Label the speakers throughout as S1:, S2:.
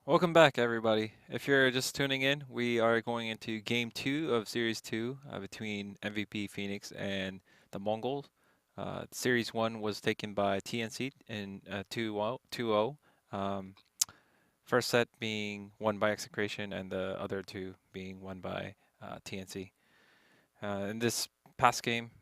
S1: Welcome back, everybody. If you're just tuning in, we are going into Game 2 of Series 2 between MVP Phoenix and the Mongols. Series 1 was taken by TNC in 2-0. First set being won by Execration and the other two being won by TNC. In this past game,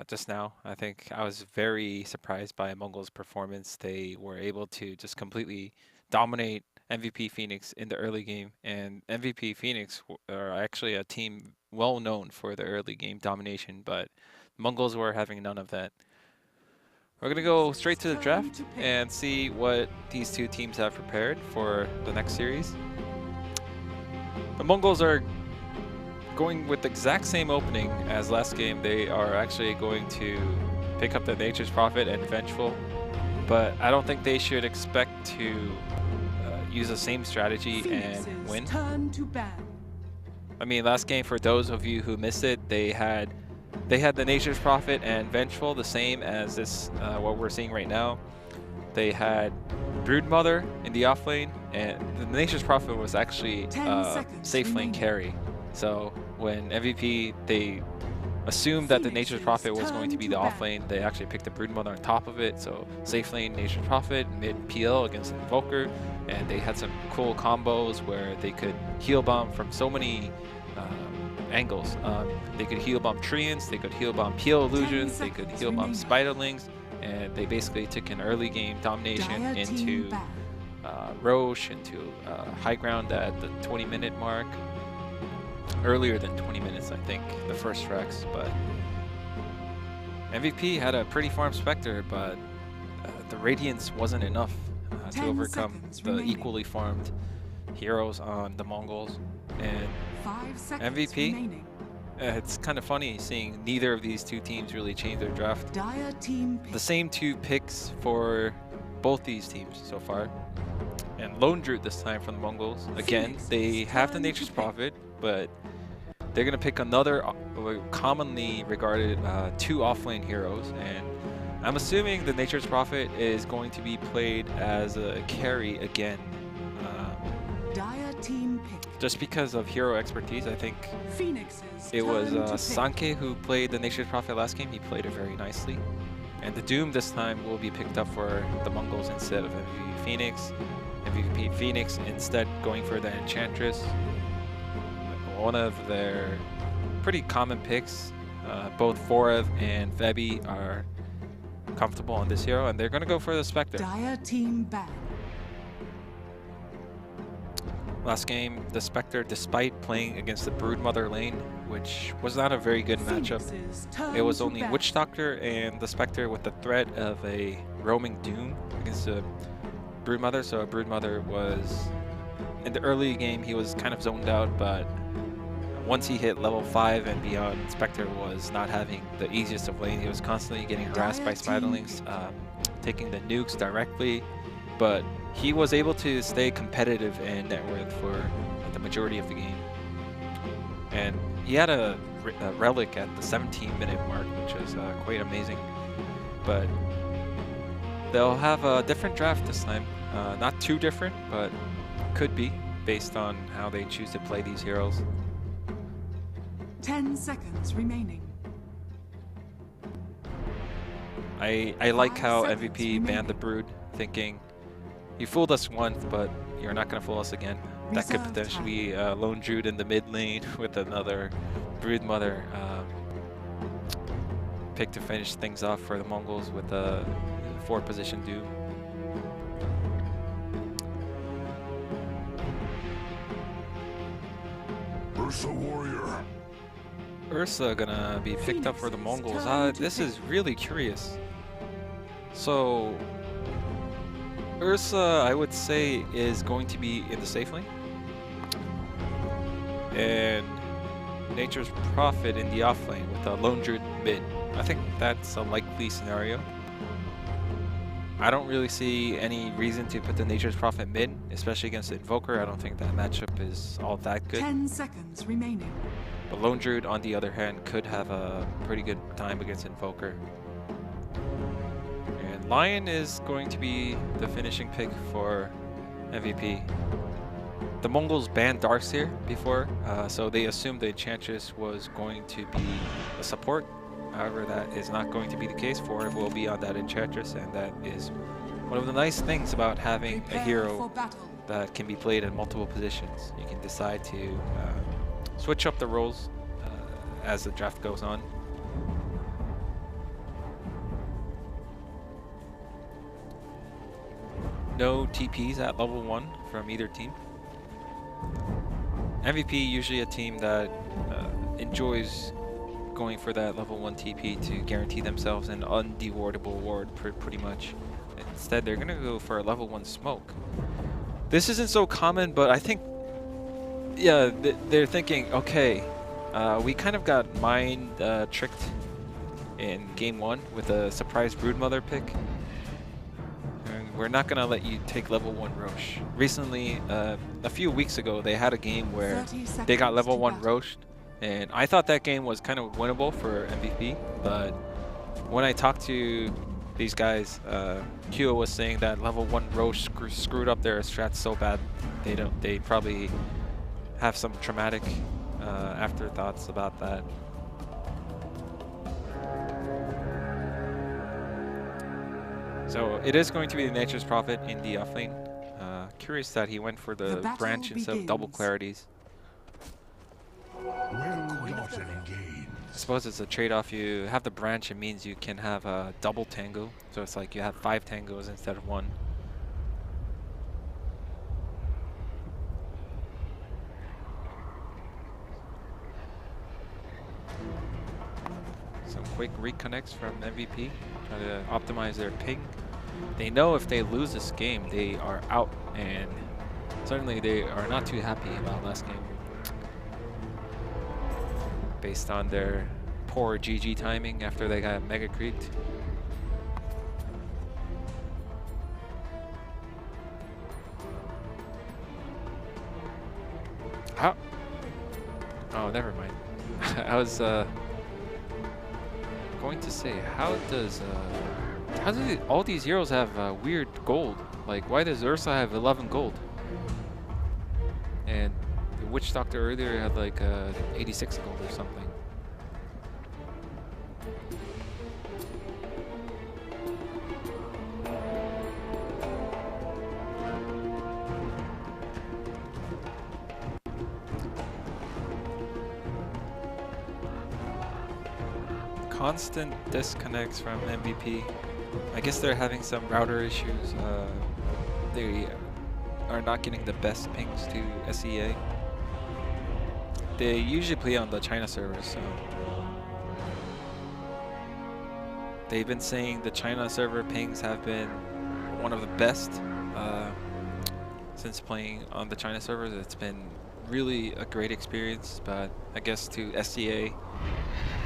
S1: just now, I think I was very surprised by Mongol's performance. They were able to just completely dominate MVP Phoenix in the early game, and MVP Phoenix are actually a team well known for the early game domination, but Mongols were having none of that. We're going to go straight to the draft and see what these two teams have prepared for the next series. The Mongols are going with the exact same opening as last game. They are actually going to pick up the Nature's Prophet and Vengeful, but I don't think they should expect to use the same strategy and win. I mean, last game, for those of you who missed it, they had the Nature's Prophet and Vengeful, the same as this what we're seeing right now. They had Broodmother in the off lane, and the Nature's Prophet was actually safe lane carry. So when MVP, they assumed that the Nature's Prophet was going to be the off lane, they actually picked the Broodmother on top of it. So safe lane Nature's Prophet, mid PL against Invoker, and they had some cool combos where they could heal bomb from so many angles. They could heal bomb Treants, they could heal bomb PL illusions, they could heal bomb Spiderlings, and they basically took an early game domination into Roche, into high ground at the 20-minute mark. Earlier than 20 minutes, I think, the first Rex, but MVP had a pretty farm Spectre, but the Radiance wasn't enough to overcome the equally farmed heroes on the Mongols. And MVP, it's kind of funny seeing neither of these two teams really change their draft. The same two picks for both these teams so far. And Lone Druid this time from the Mongols. Again, they have the Nature's Prophet, but they're going to pick another commonly regarded two offlane heroes, and I'm assuming the Nature's Prophet is going to be played as a carry again. Just because of hero expertise, I think it was Sanke who played the Nature's Prophet last game. He played it very nicely. And the Doom this time will be picked up for the Mongols instead of MVP Phoenix. MVP Phoenix instead going for the Enchantress. One of their pretty common picks. Both Forev and Vebi are comfortable on this hero, and they're going to go for the Spectre. Last game, the Spectre, despite playing against the Broodmother lane, which was not a very good matchup, it was only Witch Doctor and the Spectre with the threat of a roaming Doom against the Broodmother. So Broodmother was, in the early game, he was kind of zoned out, but once he hit level 5 and beyond, Spectre was not having the easiest of lane. He was constantly getting harassed by Spiderlings, taking the nukes directly, but he was able to stay competitive in net worth for the majority of the game. And he had a relic at the 17-minute mark, which is quite amazing. But they'll have a different draft this time. Not too different, but could be based on how they choose to play these heroes.
S2: 10 seconds remaining.
S1: I like how MVP banned the Brood, thinking, you fooled us once, but you're not going to fool us again. That could potentially be Lone Druid in the mid lane with another Broodmother pick to finish things off for the Mongols with a 4-position Doom.
S3: Ursa Warrior.
S1: Ursa gonna be picked up for the Mongols. This is really curious. So Ursa, I would say, is going to be in the safe lane, and Nature's Prophet in the off lane with a Lone Druid mid. I think that's a likely scenario. I don't really see any reason to put the Nature's Prophet mid, especially against the Invoker. I don't think that matchup is all that good.
S2: 10 seconds remaining.
S1: But Lone Druid, on the other hand, could have a pretty good time against Invoker. And Lion is going to be the finishing pick for MVP. the Mongols banned Darkseer before, so they assumed the Enchantress was going to be a support. However, that is not going to be the case. 4 will be on that Enchantress, and that is one of the nice things about having a hero that can be played in multiple positions. You can decide to switch up the roles as the draft goes on. No TPs at level 1 from either team. MVP usually a team that enjoys going for that level 1 TP to guarantee themselves an undewardable ward pretty much. Instead, they're gonna go for a level 1 smoke. This isn't so common, but I think, yeah, they're thinking, okay, we kind of got mind tricked in game 1 with a surprise Broodmother pick. We're not gonna let you take level 1 Roche. Recently, a few weeks ago, they had a game where they got level 1 Roche, and I thought that game was kind of winnable for MVP, but when I talked to these guys, Kyo was saying that level 1 Roche screwed up their strats so bad, they probably have some traumatic afterthoughts about that. So it is going to be the Nature's Prophet in the offlane. Curious that he went for the branch instead of double clarities. I suppose it's a trade-off. You have the branch, it means you can have a double tango. So it's like you have 5 tangos instead of 1. Some quick reconnects from MVP, trying to optimize their ping. They know if they lose this game, they are out, and certainly they are not too happy about last game. Based on their poor GG timing after they got mega creeped. How? Oh, never mind. I was going to say, how do all these heroes have weird gold? Like, why does Ursa have 11 gold? And the Witch Doctor earlier had like 86 gold or something. Constant disconnects from MVP. I guess they're having some router issues. They are not getting the best pings to SEA. They usually play on the China server, so they've been saying the China server pings have been one of the best since playing on the China servers. It's been really a great experience, but I guess to SEA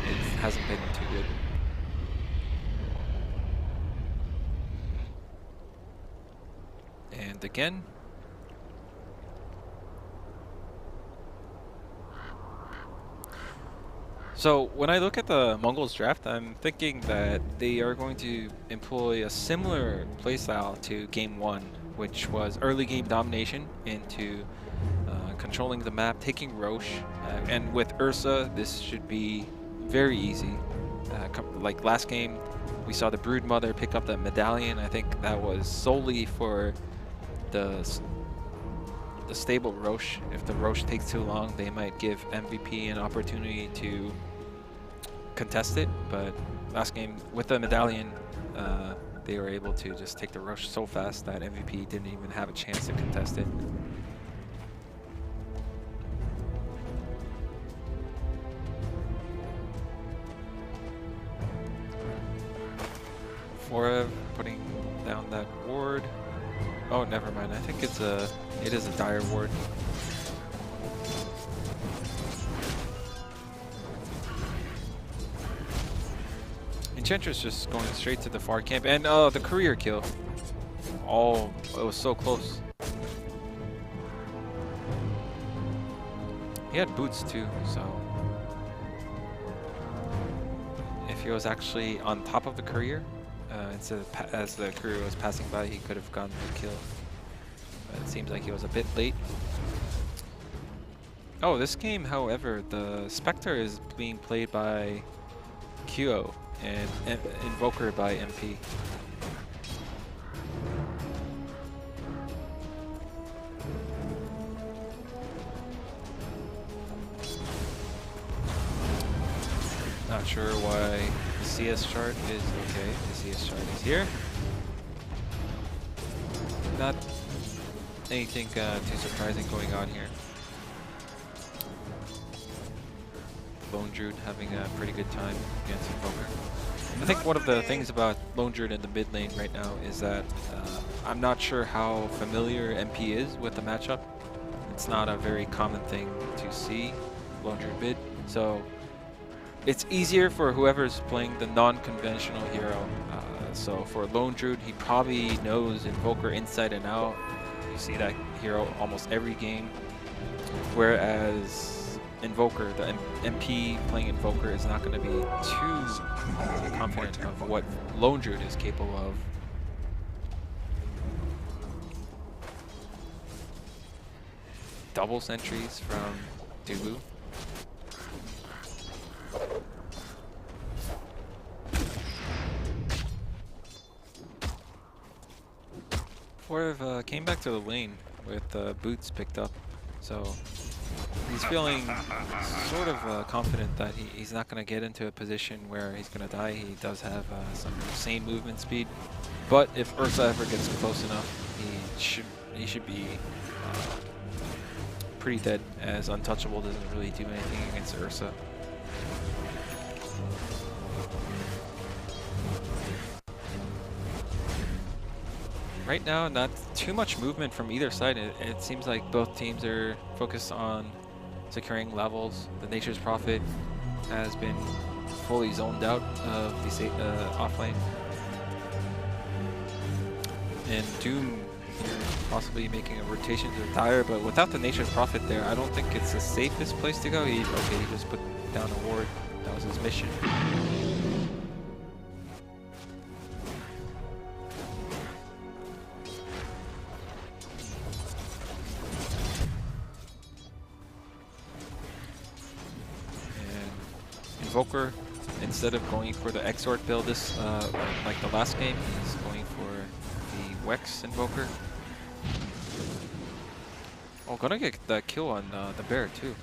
S1: it hasn't been too good. And again, so when I look at the Mongolz draft, I'm thinking that they are going to employ a similar playstyle to game 1, which was early game domination into controlling the map, taking Roche, and with Ursa, this should be very easy. Like last game, we saw the Broodmother pick up that medallion. I think that was solely for the stable Roche. If the Roche takes too long, they might give MVP an opportunity to contest it. But last game, with the medallion, they were able to just take the Roche so fast that MVP didn't even have a chance to contest it. Forev putting down that ward. Oh, never mind. I think it is a dire ward. Enchantress just going straight to the far camp, and the courier kill. Oh, it was so close. He had boots too, so if he was actually on top of the courier, instead of as the courier was passing by, he could have gotten the kill. But it seems like he was a bit late. Oh, this game, however, the Spectre is being played by QO and Invoker by MP. Not sure why the CS chart is okay. The CS chart is here. Not anything too surprising going on here. Lone Druid having a pretty good time against Invoker. I think one of the things about Lone Druid in the mid lane right now is that I'm not sure how familiar MP is with the matchup. It's not a very common thing to see Lone Druid mid, so it's easier for whoever's playing the non-conventional hero. So for Lone Druid, he probably knows Invoker inside and out. You see that hero almost every game. Whereas Invoker, the MP playing Invoker is not going to be too confident of what Lone Druid is capable of. Double sentries from Dubu. Forv came back to the lane with boots picked up, so he's feeling sort of confident that he's not going to get into a position where he's going to die. He does have some insane movement speed, but if Ursa ever gets close enough, he should be pretty dead, as Untouchable doesn't really do anything against Ursa. Right now, not too much movement from either side. It seems like both teams are focused on securing levels. The Nature's Prophet has been fully zoned out of the offlane. And Doom here possibly making a rotation to the Dire, but without the Nature's Prophet there, I don't think it's the safest place to go. He just put down a ward. That was his mission. Invoker, instead of going for the Exort build this like the last game, he's going for the Wex Invoker. Oh, gonna get that kill on the bear too.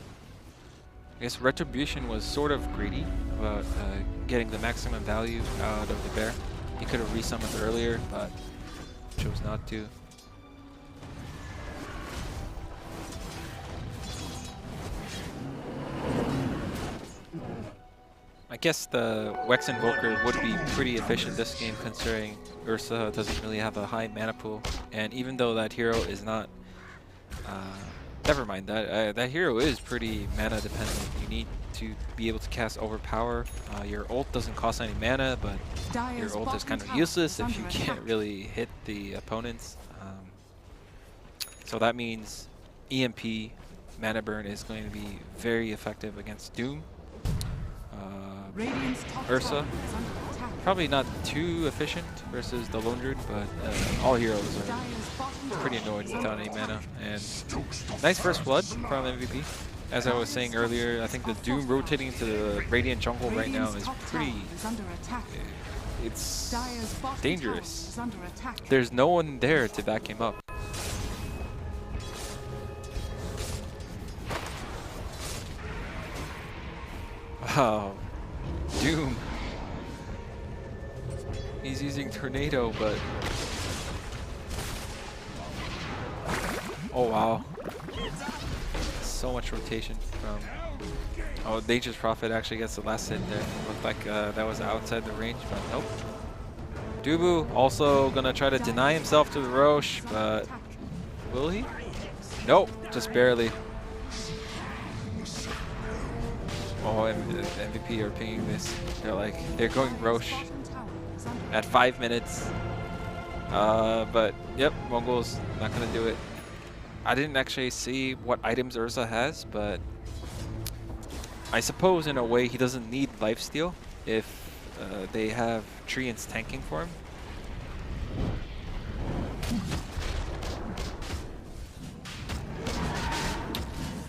S1: I guess Retribution was sort of greedy about getting the maximum value out of the bear. He could have resummoned earlier, but chose not to. I guess the Wex Invoker would be pretty efficient this game, considering Ursa doesn't really have a high mana pool, and even though that hero is not, never mind, that hero is pretty mana dependent. You need to be able to cast Overpower. Your ult doesn't cost any mana, but your ult is kind of useless if you can't really hit the opponents. So that means EMP mana burn is going to be very effective against Doom. Ursa, probably not too efficient versus the Lone Druid, but all heroes are pretty annoyed without any mana. And nice first blood from MVP. As I was saying earlier, I think the Doom rotating into the Radiant jungle right now is pretty... it's dangerous. There's no one there to back him up. Wow. Doom. He's using Tornado, but... oh wow. So much rotation from... oh, Nature's Prophet actually gets the last hit there. Looked like that was outside the range, but nope. Dubu also gonna try to deny himself to the Roche, but... will he? Nope, just barely. Oh, MVP are pinging this. They're going Roche at 5 minutes. But yep, Mongolz not gonna do it. I didn't actually see what items Ursa has, but I suppose in a way he doesn't need lifesteal if they have Treants tanking for him.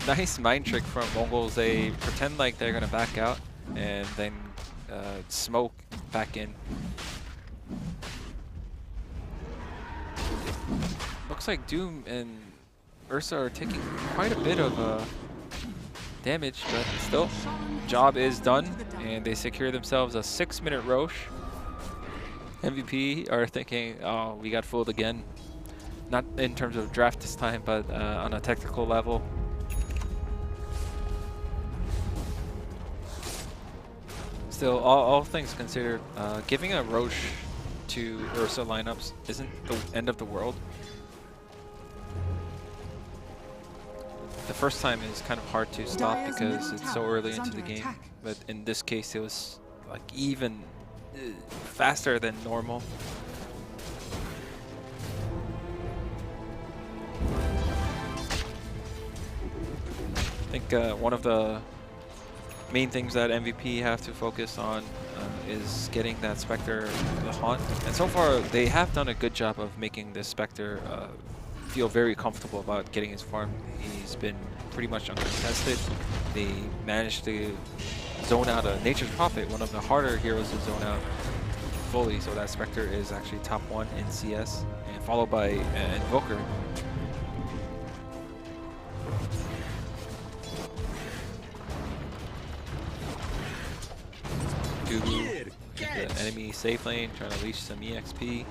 S1: Nice mind trick from Mongolz. They pretend like they're gonna back out and then smoke back in. Looks like Doom and Ursa are taking quite a bit of damage, but still, job is done, and they secure themselves a 6-minute Roche. MVP are thinking, oh, we got fooled again. Not in terms of draft this time, but on a technical level. Still, all things considered, giving a Roche to Ursa lineups isn't the end of the world. The first time is kind of hard to stop because it's so early into the game, but in this case it was like even faster than normal. I think one of the main things that MVP have to focus on is getting that Spectre the haunt, and so far they have done a good job of making this Spectre feel very comfortable about getting his farm. He's been pretty much uncontested. They managed to zone out a Nature's Prophet, one of the harder heroes to zone out fully, so that Spectre is actually top 1 in CS, and followed by Invoker. Dubu, the enemy safe lane, trying to leash some EXP.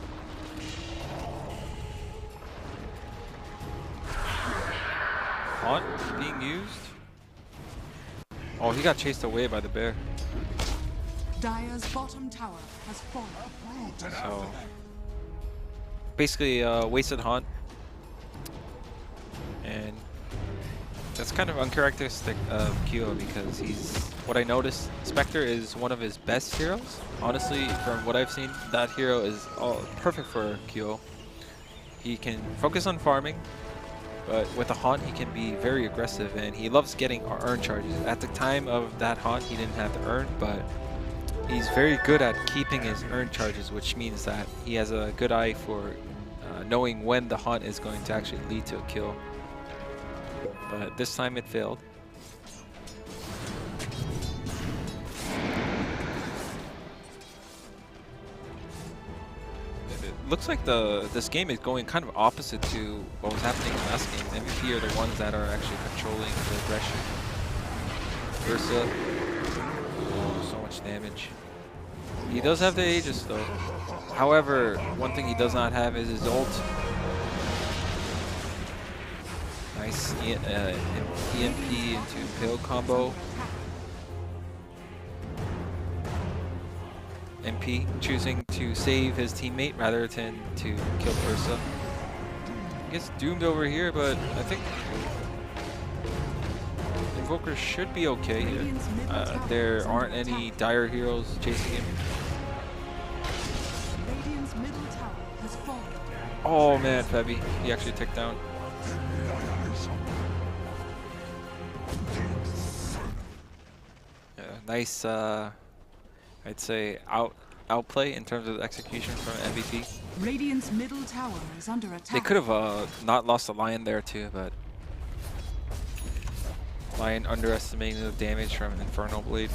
S1: Haunt being used. Oh, he got chased away by the bear.
S2: Dire's bottom tower has fallen.
S1: So basically wasted haunt, and that's kind of uncharacteristic of Kyo because he's, what I noticed, Spectre is one of his best heroes. Honestly, from what I've seen, that hero is perfect for Kyo. He can focus on farming, but with the haunt he can be very aggressive, and he loves getting urn charges. At the time of that haunt he didn't have the urn, but he's very good at keeping his urn charges, which means that he has a good eye for knowing when the haunt is going to actually lead to a kill. But this time it failed. It looks like this game is going kind of opposite to what was happening in last game. MVP are the ones that are actually controlling the aggression. Ursa, oh, so much damage. He does have the Aegis though. However, one thing he does not have is his ult. Nice EMP into Pale combo. MP choosing to save his teammate rather than to kill Ursa. Gets doomed over here, but I think Invoker should be okay here. There aren't any dire heroes chasing him. Oh man, Febby, he actually took down. Nice, I'd say outplay in terms of execution from MVP.
S2: Radiant's middle tower is under attack.
S1: They could have not lost the Lion there too, but Lion underestimating the damage from Infernal Blade.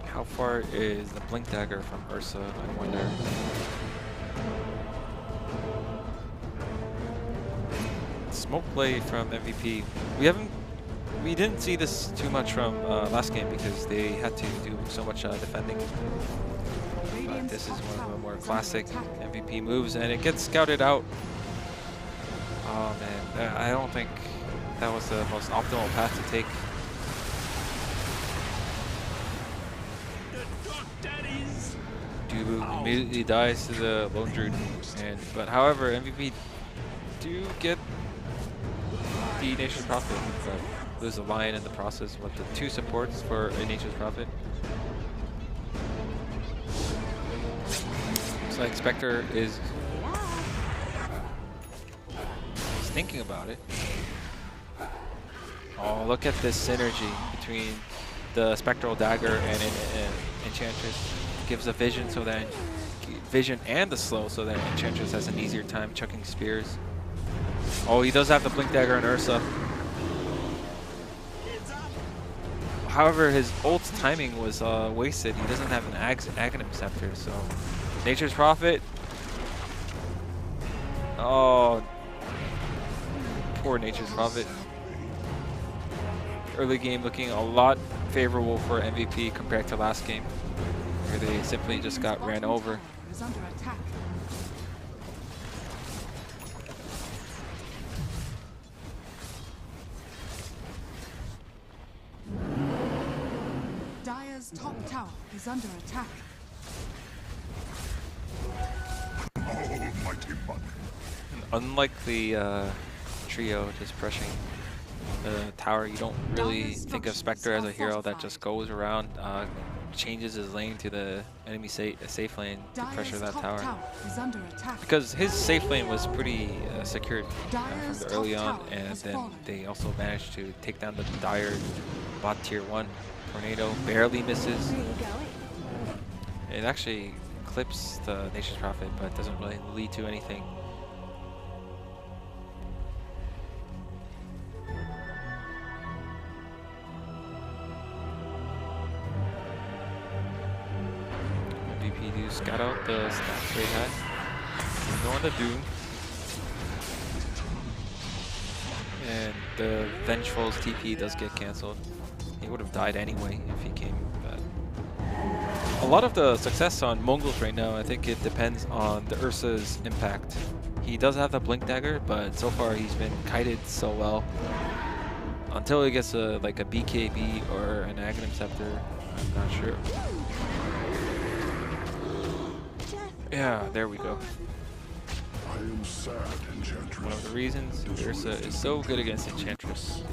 S1: How far is the Blink Dagger from Ursa, I wonder? Smoke play from MVP. We didn't see this too much from last game because they had to do so much defending. But this is one of the more classic MVP moves, and it gets scouted out. Oh man, I don't think that was the most optimal path to take. Dubu immediately dies to the Lone Druid, but however MVP do get the Nature's Prophet, but lose a Lion in the process with the 2 supports for a Nature's Prophet. Looks like Spectre is thinking about it. Oh, look at this synergy between the Spectral Dagger and Enchantress gives a vision so that vision and the slow so that Enchantress has an easier time chucking spears. Oh, he does have the Blink Dagger on Ursa. However, his ult's timing was wasted. He doesn't have an Aghanim Scepter, so Nature's Prophet. Oh, poor Nature's Prophet. Early game looking a lot favorable for MVP compared to last game, where they simply just got ran over.
S2: Dire's top tower is under attack.
S3: Almighty monk.
S1: Unlike the trio just pressing the tower, you don't really think of Spectre as a hero that just goes around, changes his lane to the enemy safe lane to pressure that tower. Because his safe lane was pretty secured from the early on, and then they also managed to take down the Dire bot tier 1. Tornado barely misses. It actually clips the Nature's Prophet, but doesn't really lead to anything. MVP do scout out the stats they had. Go on the Doom. And the Vengeful's TP does get cancelled. He would have died anyway if he came, but a lot of the success on Mongolz right now, I think it depends on the Ursa's impact. He does have the Blink Dagger, but so far he's been kited so well. Until he gets like a BKB or an Aghanim Scepter, I'm not sure. Yeah, there we go.
S3: I am sad, Enchantress.
S1: One of the reasons Ursa is so good against Enchantress.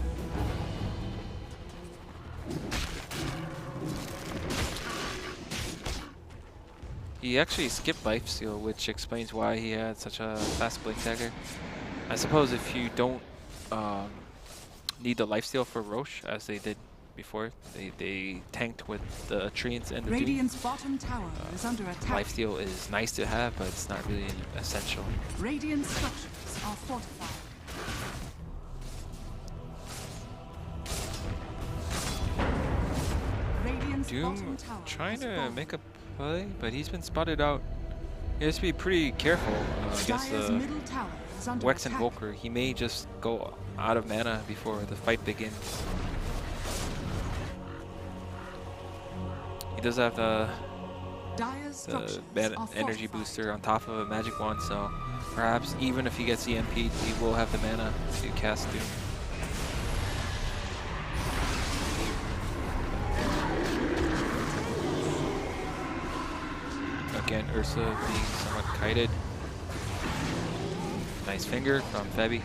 S1: He actually skipped lifesteal, which explains why he had such a fast Blink Dagger. I suppose if you don't need the lifesteal for Roche, as they did before, they tanked with the Treants and the
S2: Radiant's bottom tower is under attack.
S1: Lifesteal is nice to have, but it's not really essential.
S2: Radiant structures are fortified.
S1: Doom trying to make a play, but he's been spotted out. He has to be pretty careful against the Wex Invoker. He may just go out of mana before the fight begins. He does have the energy booster on top of a magic wand, so perhaps even if he gets EMP'd, he will have the mana to cast Doom. Again, Ursa being somewhat kited. Nice finger from Febby.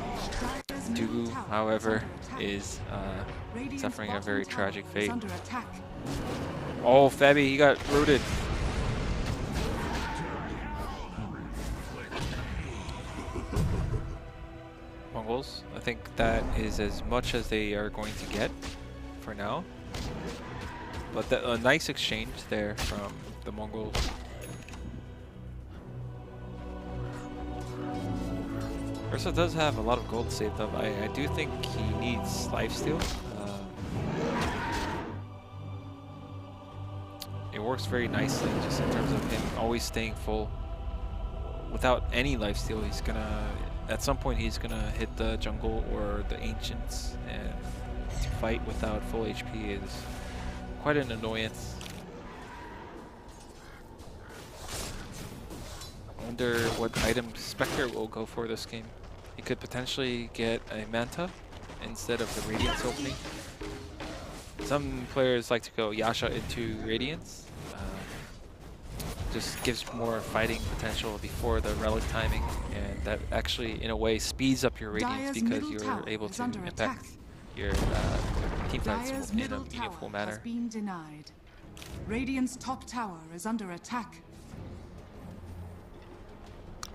S1: Dugu, however, is suffering a very tragic fate. Oh, Febby, he got rooted. Mongolz, I think that is as much as they are going to get for now. But a nice exchange there from the Mongolz. Ursa does have a lot of gold saved up. I do think he needs lifesteal. It works very nicely just in terms of him always staying full. Without any lifesteal, he's gonna, at some point he's gonna hit the jungle or the ancients, and to fight without full HP is quite an annoyance. I wonder what item Spectre will go for this game. He could potentially get a Manta instead of the Radiance opening. Some players like to go Yasha into Radiance. Just gives more fighting potential before the relic timing, and that actually in a way speeds up your Radiance because you're able to impact your team fights in a meaningful manner.
S2: Radiant's top tower is under attack.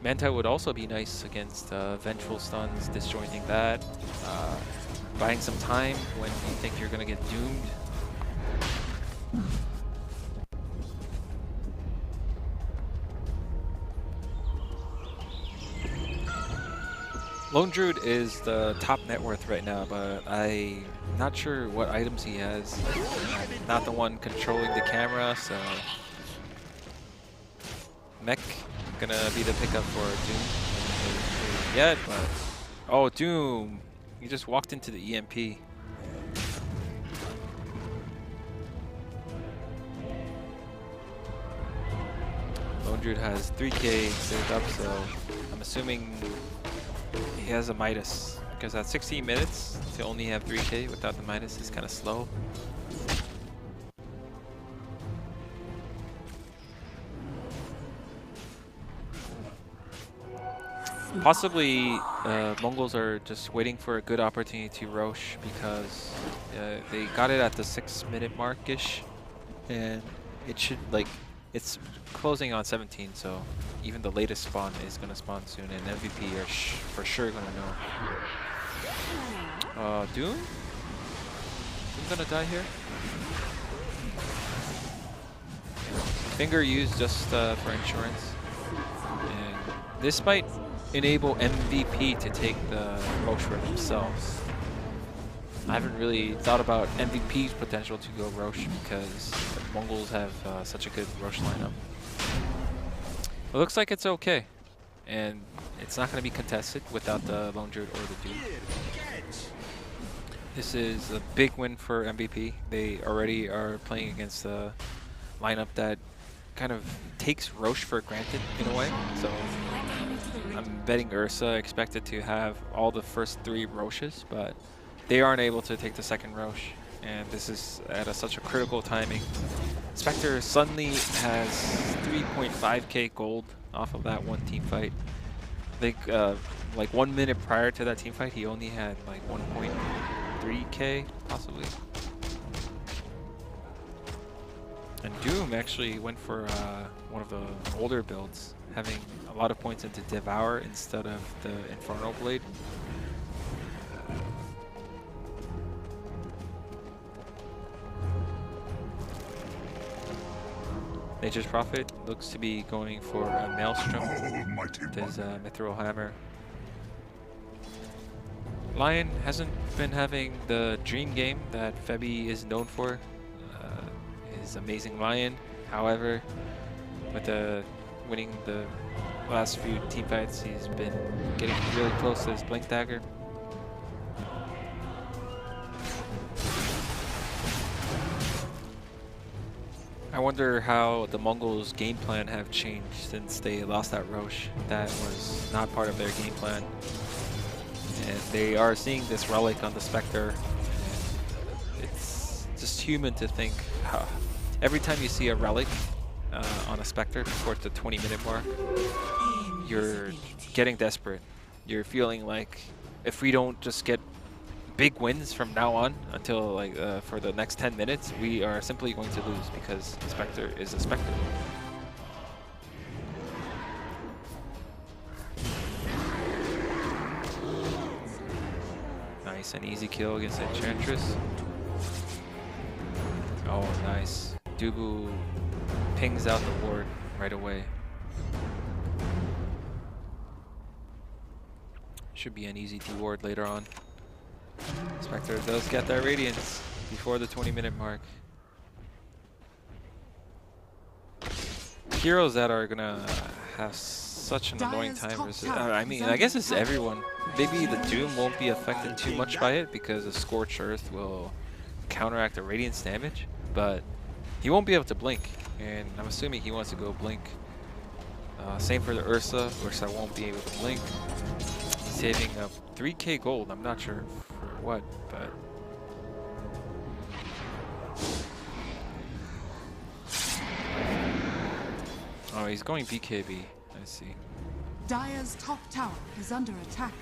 S1: Manta would also be nice against Vengeful stuns, disjointing that, buying some time when you think you're going to get doomed. Lone Druid is the top net worth right now, but I'm not sure what items he has. I'm not the one controlling the camera, so Mech gonna be the pickup for Doom. Yet, but oh, Doom! He just walked into the EMP. Lone Druid has 3K saved up, so I'm assuming he has a Midas, because at 16 minutes to only have 3K without the Midas is kind of slow. Possibly Mongolz are just waiting for a good opportunity to Roche, because they got it at the 6-minute mark-ish, and it should, like, it's closing on 17, so even the latest spawn is going to spawn soon, and MVP are for sure going to know. Doom? Doom going to die here? Finger used just for insurance. And this might enable MVP to take the Roche for themselves. I haven't really thought about MVP's potential to go Roche because the Mongolz have such a good Roche lineup. It looks like it's okay, and it's not going to be contested without the Lone Druid or the Doom. This is a big win for MVP. They already are playing against a lineup that kind of takes Roche for granted in a way. So I'm betting Ursa expected to have all the first 3 Roches, but they aren't able to take the second Roche, and this is at such a critical timing. Spectre suddenly has 3.5k gold off of that one team fight. I think like 1 minute prior to that team fight, he only had like 1.3k possibly. And Doom actually went for one of the older builds, having a lot of points into Devour instead of the Inferno Blade. Nature's Prophet looks to be going for a Maelstrom with his Mithril Hammer. Lion hasn't been having the dream game that Febby is known for, his amazing Lion. However, with winning the last few team fights, he's been getting really close to his Blink Dagger. I wonder how the Mongolz' game plan have changed since they lost that Roche. That was not part of their game plan. And they are seeing this relic on the Spectre. It's just human to think, every time you see a relic on a Spectre towards the 20-minute mark, you're getting desperate. You're feeling like if we don't just get big wins from now on until like for the next 10 minutes, we are simply going to lose because Spectre is a Spectre. Nice and easy kill against Enchantress. Oh, nice. Dubu pings out the ward right away. Should be an easy T-ward later on. Spectre does get that Radiance before the 20-minute mark. Heroes that are gonna have such an annoying time versus, I mean, I guess it's everyone. Maybe the Doom won't be affected too much by it because the Scorched Earth will counteract the Radiance damage, but he won't be able to blink, and I'm assuming he wants to go blink. Same for the Ursa. Ursa won't be able to blink. Saving up 3k gold. I'm not sure for what, but oh, he's going BKB. I see.
S2: Dire's top tower is under attack.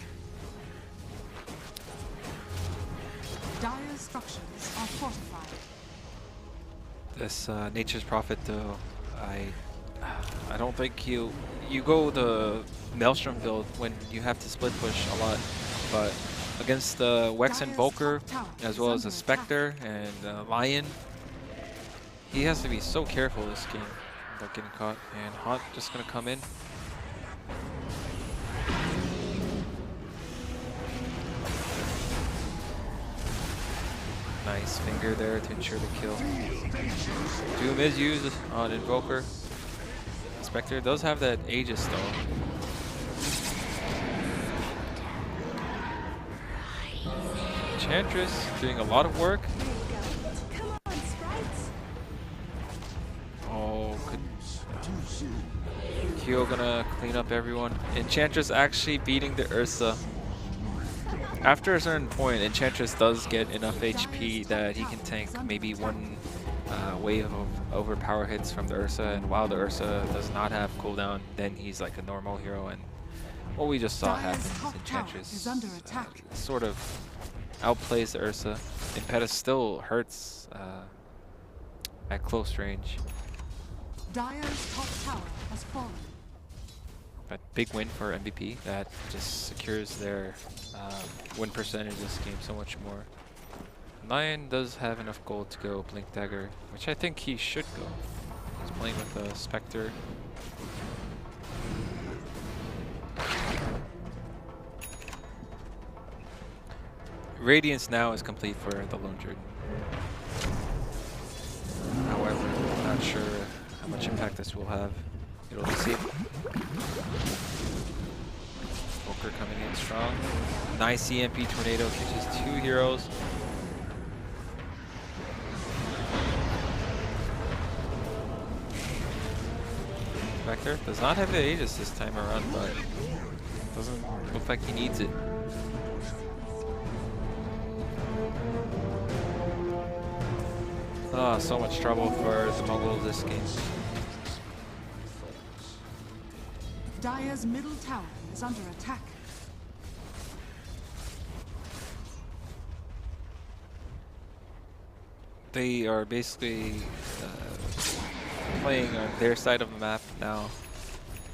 S2: Dire's structures are fortified.
S1: This Nature's Prophet, though, I don't think you go the Maelstrom build when you have to split push a lot, but against the Wex Invoker as well as the Spectre and Lion, He has to be so careful this game without getting caught. And Haunt just gonna come in. Nice finger there to ensure the kill. Doom is used on Invoker. Spectre does have that Aegis though. Enchantress doing a lot of work. Oh, Kyo gonna clean up everyone. Enchantress actually beating the Ursa. After a certain point, Enchantress does get enough HP that he can tank maybe one wave of overpower hits from the Ursa, and while the Ursa does not have cooldown, then he's like a normal hero, and what we just saw happen is Enchantress sort of outplays the Ursa. Impetus still hurts at close range.
S2: Dire's top tower has fallen.
S1: But big win for MVP. That just secures their win percentage this game so much more. Lion does have enough gold to go Blink Dagger, which I think he should go. He's playing with a Spectre. Radiance now is complete for the Lone Druid. However, I'm not sure how much impact this will have. It'll be seen. Poker coming in strong. Nice EMP Tornado catches 2 heroes. Spectre does not have the Aegis this time around, but doesn't look like he needs it. Oh, so much trouble for the Mongolz this game.
S2: Dire's middle tower is under attack.
S1: They are basically playing on their side of the map now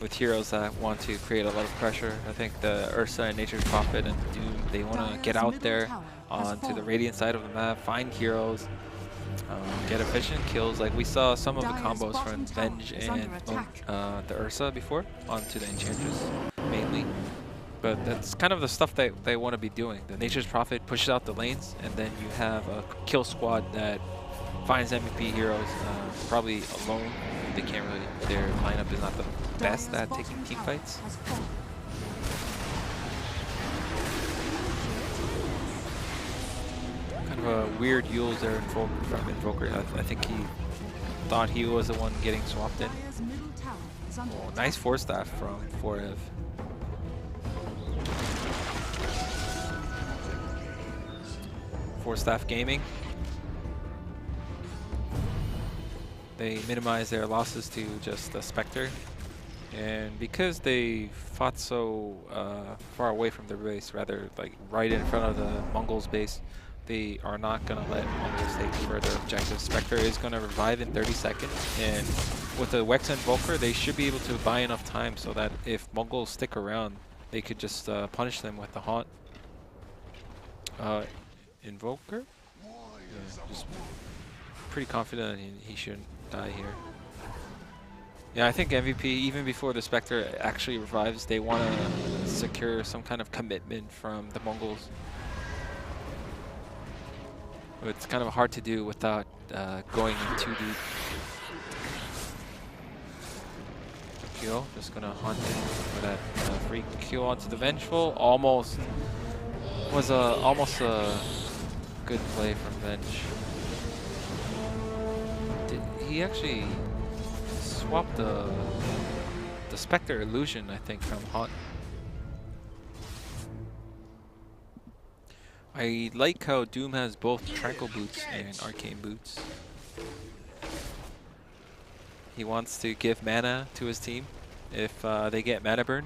S1: with heroes that want to create a lot of pressure. I think the Ursa and Nature's Prophet and Doom, they want to get out there onto the Radiant side of the map, find heroes, get efficient kills. Like we saw some of the combos from Venge and the Ursa before onto the Enchantress mainly. But that's kind of the stuff that they want to be doing. The Nature's Prophet pushes out the lanes, and then you have a kill squad that finds MVP heroes probably alone. They can't really, their lineup is not the best at taking team fights. Kind of a weird use there from Invoker. I think he thought he was the one getting swapped in. Oh, nice force staff from Forev. Force staff gaming. They minimize their losses to just a Spectre. And because they fought so far away from their base, rather like right in front of the Mongolz base, they are not going to let Mongolz take further objectives. Spectre is going to revive in 30 seconds, and with the Wex Invoker, they should be able to buy enough time so that if Mongolz stick around, they could just punish them with the Haunt. Invoker? Yeah, just pretty confident he shouldn't die here. Yeah, I think MVP, even before the Spectre actually revives, they want to secure some kind of commitment from the Mongolz. It's kind of hard to do without going in too deep. Kill, just gonna hunt in for that free kill onto the Vengeful. Almost was almost a good play from Venge. Did he actually swap the Spectre illusion, I think, from Haunt? I like how Doom has both Tranquil Boots and Arcane Boots. He wants to give mana to his team if they get mana burn,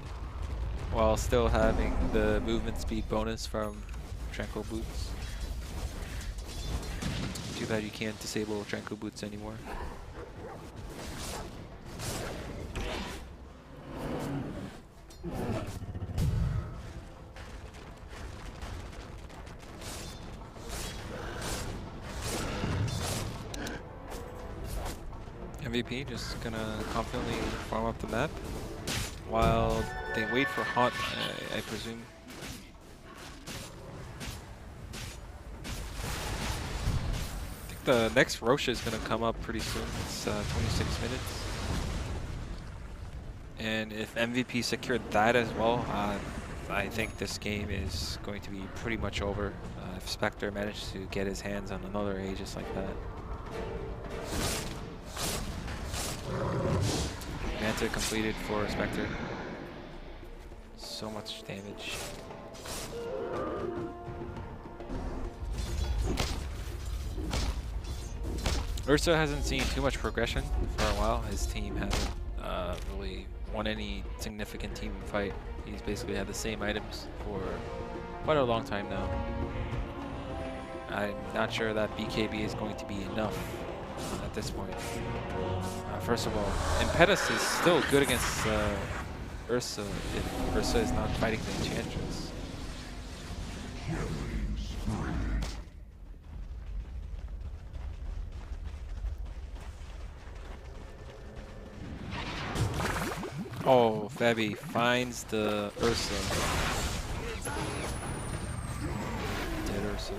S1: while still having the movement speed bonus from Tranquil Boots. Too bad you can't disable Tranquil Boots anymore. MVP just gonna confidently farm up the map while they wait for Haunt, I presume. I think the next Roche is gonna come up pretty soon. It's 26 minutes. And if MVP secured that as well, I think this game is going to be pretty much over. If Spectre managed to get his hands on another Aegis like that. Manta completed for Spectre. So much damage. Ursa hasn't seen too much progression for a while. His team hasn't really won any significant team fight. He's basically had the same items for quite a long time now. I'm not sure that BKB is going to be enough at this point. First of all, Impetus is still good against Ursa if Ursa is not fighting the Enchantress. Oh, Fabi finds the Ursa. Dead Ursa.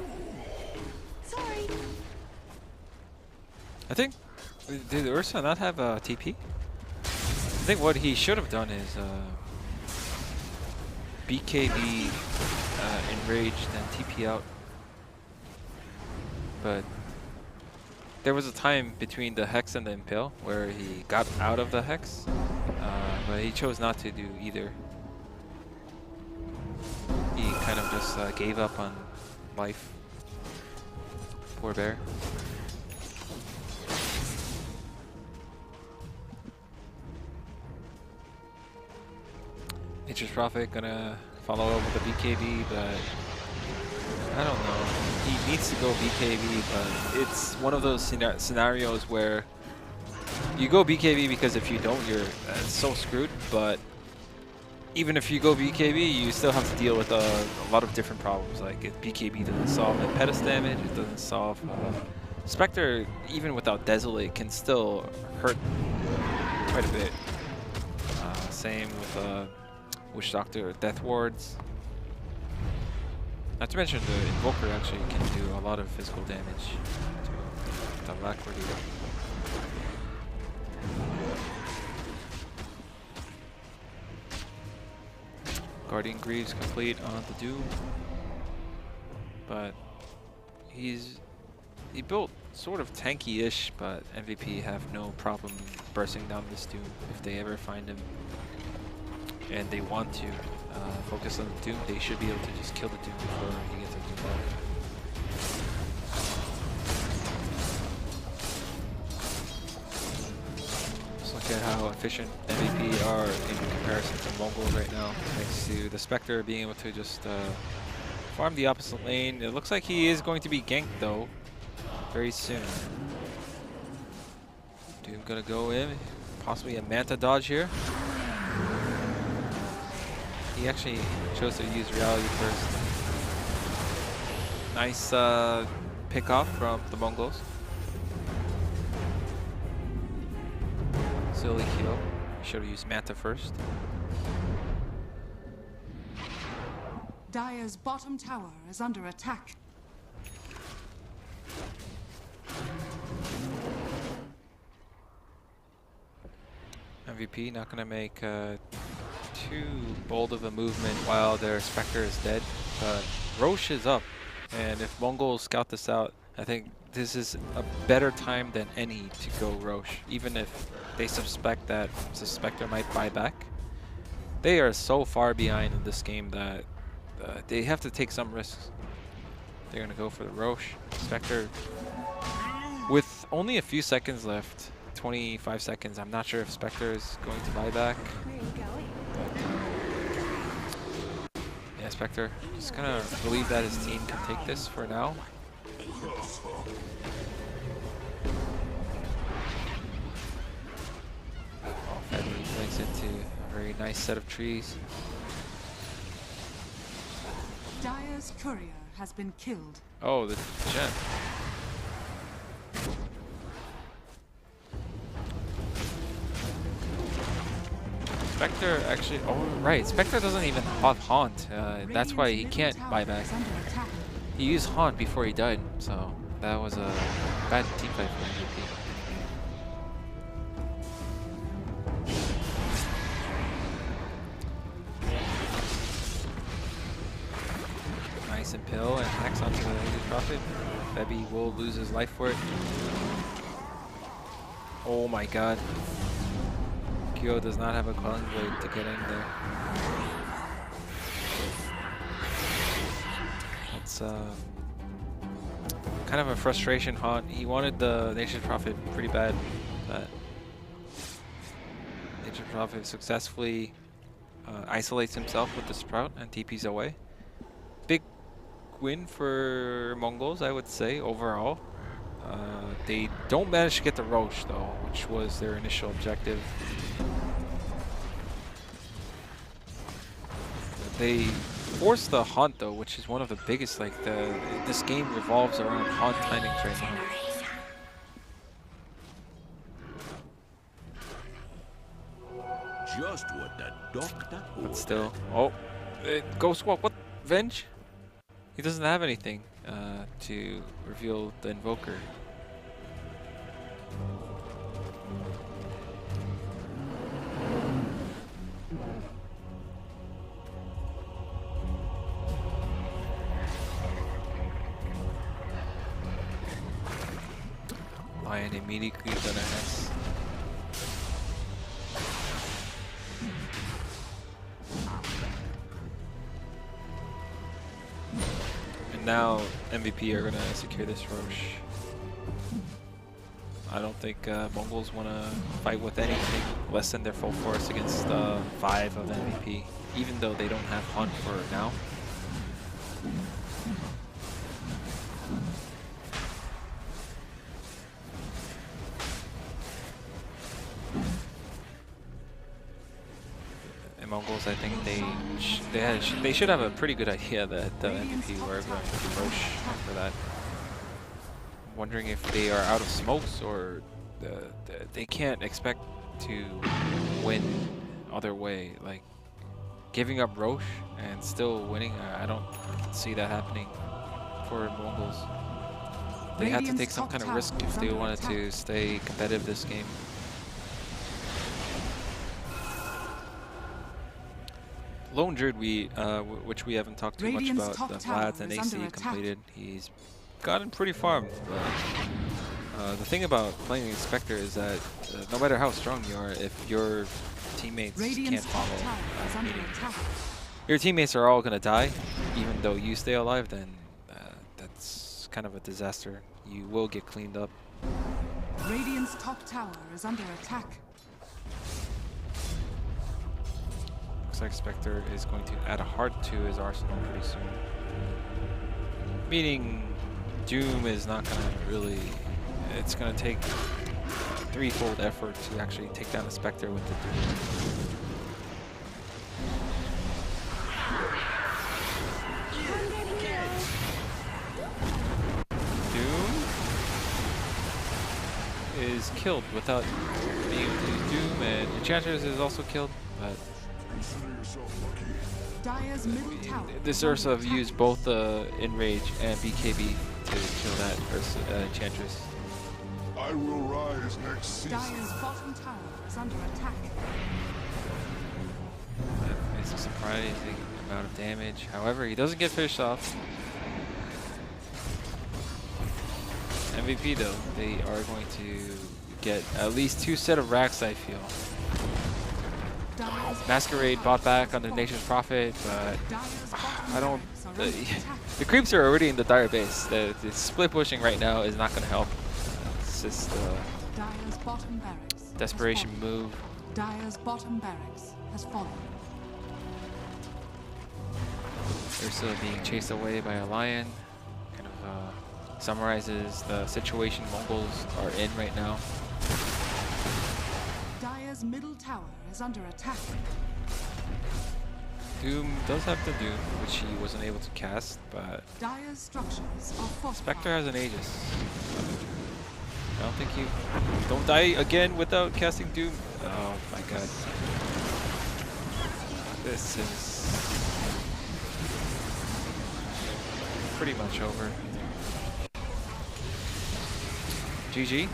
S4: Sorry.
S1: I think, did Ursa not have a TP? I think what he should have done is BKB enraged and TP out. But there was a time between the Hex and the Impale where he got out of the Hex, but he chose not to do either. He kind of just gave up on life. Poor bear. Nature's Prophet gonna follow up with a BKB, but I don't know. He needs to go BKB, but it's one of those scenarios where you go BKB because if you don't, you're so screwed. But even if you go BKB, you still have to deal with a lot of different problems. Like if BKB doesn't solve Impetus damage, it doesn't solve Spectre, even without Desolate, can still hurt quite a bit. Same with Witch Doctor, Death Wards. Not to mention the Invoker actually can do a lot of physical damage to the Alacrity. Guardian Greaves complete on the Doom, but he built sort of tanky-ish, but MVP have no problem bursting down this Doom if they ever find him. And they want to focus on the Doom, they should be able to just kill the Doom before he gets a Doom buff. Let's look at how efficient MVP are in comparison to Mongolz right now, thanks to the Spectre being able to just farm the opposite lane. It looks like he is going to be ganked though, very soon. Doom gonna go in, possibly a Manta dodge here. He actually chose to use Reality first. Nice pick off from the Mongolz. Silly kill. Should have used Manta first.
S2: Dire's bottom tower is under attack.
S1: MVP not gonna make too bold of a movement while their Spectre is dead, but Roche is up, and if Mongolz scout this out, I think this is a better time than any to go Roche, even if they suspect that the Spectre might buy back. They are so far behind in this game that they have to take some risks. They're gonna go for the Roche. Spectre, with only a few seconds left, 25 seconds, I'm not sure if Spectre is going to buy back.
S4: Where are you going?
S1: Yeah, Spectre just gonna believe that his team can take this for now. Oh, Feddy links into a very nice set of trees.
S2: Dire's courier has been killed.
S1: Oh, the gem. Spectre actually, oh right, Spectre doesn't even have Haunt. That's why he can't buy back. He used Haunt before he died, so that was a bad team fight for MVP. Nice Impale and hacks onto the Aegis Prophet. Febby will lose his life for it. Oh my god. Kyo does not have a Quelling Blade to get in there. It's kind of a frustration haunt. He wanted the Nature's Prophet pretty bad, but Nature's Prophet successfully isolates himself with the Sprout and TPs away. Big win for Mongolz, I would say, overall. They don't manage to get the Roche though, which was their initial objective. They forced the Haunt though, which is one of the biggest, like this game revolves around Haunt timings right now.
S5: Just what the doctor
S1: But still, oh, Ghost Walk, what? Venge? He doesn't have anything to reveal the Invoker. Lion immediately gonna Hex. And now MVP are gonna secure this Roche. I don't think Mongolz wanna fight with anything less than their full force against 5 of MVP, even though they don't have Hunt for now. Mongolz, I think they should have a pretty good idea that the MVP were going to be Roche after that. I'm wondering if they are out of smokes or they can't expect to win other way. Like giving up Roche and still winning, I don't see that happening for Mongolz. They had to take some kind of risk if they wanted to stay competitive this game. Lone Druid, which we haven't talked too much about, the Vlad's and AC completed. He's gotten pretty far. But, the thing about playing Inspector is that no matter how strong you are, if your teammates can't follow, meaning your teammates are all going to die, even though you stay alive, then that's kind of a disaster. You will get cleaned up.
S2: Radiant's top tower is under attack.
S1: Looks like Spectre is going to add a heart to his arsenal pretty soon. Meaning Doom is not going to really... It's going to take threefold effort to actually take down a Spectre with the Doom. Doom is killed without being able to use Doom, and Enchantress is also killed, but this Ursa have used both Enrage and BKB to kill that Ursa, Enchantress.
S3: I will rise next season.
S2: Dire's bottom tower is under attack.
S1: That is a surprising amount of damage. However, he doesn't get finished off. MVP though, they are going to get at least 2 sets of racks, I feel. Masquerade bought back on the Nature's Prophet, but I don't... The creeps are already in the Dire base. The split pushing right now is not going to help. It's just a desperation move.
S2: Dire's bottom barracks has fallen.
S1: Ursa being chased away by a lion kind of summarizes the situation Mongols are in right now.
S2: Dire's middle tower is under attack.
S1: Doom does have the Doom, which he wasn't able to cast, but
S2: Dire's structures are fortified.
S1: Spectre has an Aegis. I don't think you... Don't die again without casting Doom. Oh my god. This is pretty much over. GG.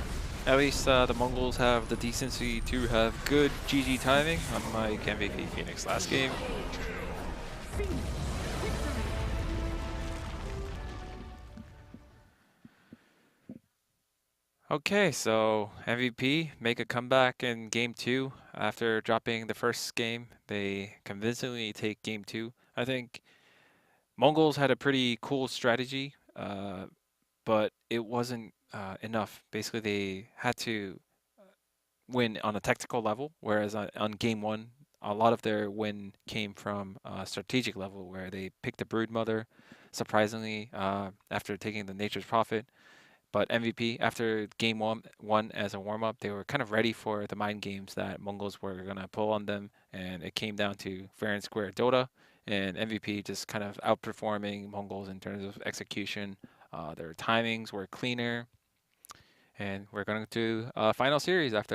S1: At least the Mongols have the decency to have good GG timing, unlike MVP Phoenix last game. Okay, so MVP make a comeback in game 2 after dropping the first game. They convincingly take game 2. I think Mongols had a pretty cool strategy, but it wasn't enough. Basically, they had to win on a tactical level, whereas on game 1, a lot of their win came from a strategic level, where they picked the Brood Mother, surprisingly, after taking the Nature's Prophet. But MVP, after game one as a warm-up, they were kind of ready for the mind games that Mongols were going to pull on them, and it came down to fair and square Dota, and MVP just kind of outperforming Mongols in terms of execution. Their timings were cleaner, and we're going to do a final series after